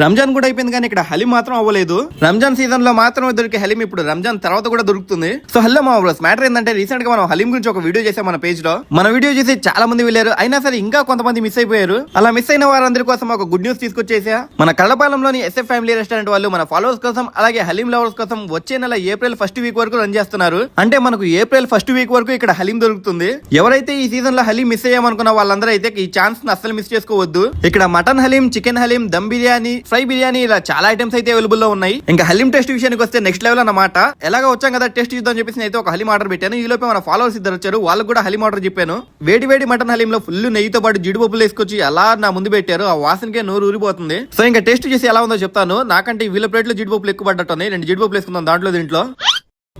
రంజాన్ కూడా అయిపోయింది కానీ ఇక్కడ హలీం మాత్రం అవ్వలేదు. రంజాన్ సీజన్ లో మాత్రమే దొరికే హలీం ఇప్పుడు రంజాన్ తర్వాత కూడా దొరుకుతుంది. సో హలో మా బ్రోస్, మ్యాటర్ ఏంటంటే రీసెంట్ గా మనం హలీం గురించి ఒక వీడియో చేసాం మన పేజ్ లో. మన వీడియో చేసి చాలా మంది వెళ్ళారు, అయినా సరే ఇంకా కొంతమంది మిస్ అయిపోయారు. అలా మిస్ అయిన వారందరి కోసం ఒక గుడ్ న్యూస్ తీసుకొచ్చేసా. మన కళ్ళపాలెంలోని SF ఫ్యామిలీ రెస్టారెంట్ వాళ్ళు మన ఫాలోవర్స్ కోసం అలాగే హలీం లవర్స్ కోసం వచ్చే నెల ఏప్రిల్ 1st వీక్ వరకు రన్ చేస్తున్నారు. అంటే మనకు ఏప్రిల్ 1st వీక్ వరకు ఇక్కడ హలీం దొరుకుతుంది. ఎవరైతే ఈ సీజన్ లో హలీం మిస్ అయ్యామనుకున్న వాళ్ళందరూ అయితే ఈ ఛాన్స్ ని అస్సలు మిస్ చేసుకోవద్దు. ఇక్కడ mutton haleem, chicken haleem, dum biryani, fry biryani ఇలా చాలా ఐటమ్స్ అయితే అవైలబుల్ లో ఉన్నాయి. ఇంకా హలీం టేస్ట్ విషయానికి వస్తే నెక్స్ట్ లెవెల్ అన్నమాట. ఎలాగ వచ్చాం కదా టేస్ట్ చూద్దాం చెప్పేసి అయితే ఒక హలీం ఆర్డర్ పెట్టాను. ఈ లోపే మన ఫాలోవర్స్ ఇద్దరు వచ్చారు, వాళ్ళకి కూడా హలీం ఆర్డర్ చెప్పాను. వేడి వేడి మటన్ హలీం లో ఫుల్ నెయ్యితో పాటు జీడిపప్పులు వేసుకొచ్చి అలా నా ముందు పెట్టారు. ఆ వాసనకే నోరు ఊరిపోతుంది. సో ఇంకా టేస్ట్ చేసి ఎలా ఉందో చెప్తాను. నాకంటే వీళ్ళ ప్లేట్ లో జీడిపప్పులు ఎక్కువ పడ్డట్టున్నాయి. 2 జీడిపప్పులు వేసుకుందాం దీంట్లో.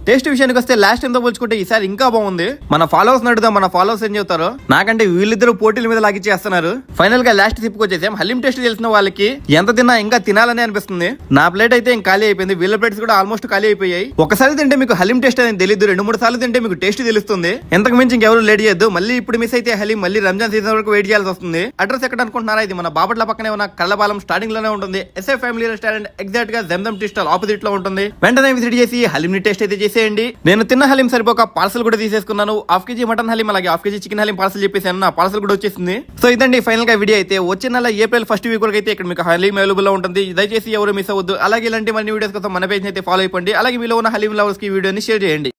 టేస్ట్ విషయానికి వస్తే లాస్ట్ టైం తో పోల్చుకుంటే ఈసారి ఇంకా బాగుంది. మన ఫాలోవర్స్ నడుదాం, మన ఫాలోవర్స్ ఏం చెప్తారు. నాకంటే వీళ్ళిద్దరు పోటీల మీద లాగిచ్చేస్తున్నారు. ఫైనల్ గా లాస్ట్ సిప్పుకి వచ్చేసాం. హలీం టేస్ట్ తెలిసిన వాళ్ళకి ఎంత తిన్నా ఇంకా తినాలని అనిపిస్తుంది. నా ప్లేట్ అయితే ఇంకా ఖాళీ అయిపోయింది. వీళ్ళ ప్లేట్స్ కూడా ఆల్మోస్ట్ ఖాళీ అయిపోయాయి. ఒకసారి తింటే మీకు హలీం టేస్ట్ అనేది తెలియదు, 2-3 సార్లు తింటే మీకు టేస్ట్ తెలుస్తుంది. ఎంతకు మించి ఇంకెవరు లేట్ చేయొద్దు. మళ్ళీ ఇప్పుడు మిస్ అయితే హలీం మళ్ళీ రంజాన్ సీజన్ వరకు వెయిట్ చేయాల్సి వస్తుంది. అడ్రస్ ఎక్కడ అనుకుంటున్నారా? ఇది మన బాపట్ల పక్కనే ఉన్న కళ్ళపాలెం స్టార్టింగ్ లోనే ఉంటుంది. SF ఫ్యామిలీ రెస్టారెంట్ ఎగ్జాక్ట్ గా జంజం టీ స్టాల్ ఆపోజిట్ లో ఉంటుంది. వెంటనే విజిట్ చేసి హలీం ని టేస్ట్ అయితే చేసేయండి. నేను తిన్న హలీం సరిపోక పార్సల్ కూడా తీసేసుకున్నాను. 1/2 kg మటన్ హలీం అలాగే 1/2 kg చికెన్ హలీం పార్సల్ చెప్పేసాను. నా పార్సల్ కూడా వచ్చేసింది. సో ఇదండి ఫైనల్ గా వీడియో అయితే. వచ్చే నెల ఏప్రిల్ 1st వీక్ వరకు అయితే ఇక్కడ మీకు హలీం అవైలబుల్ లో ఉంటుంది. దయచేసి ఎవరు మిస్ అవ్వద్దు. అలాగే ఇలాంటి మరిన్ని వీడియోస్ కోసం మన పేజ్ అయితే ఫాలో అయిపోండి. అలాగే మీలో ఉన్న హలీం లవర్స్ కి వీడియోని షేర్ చేయండి.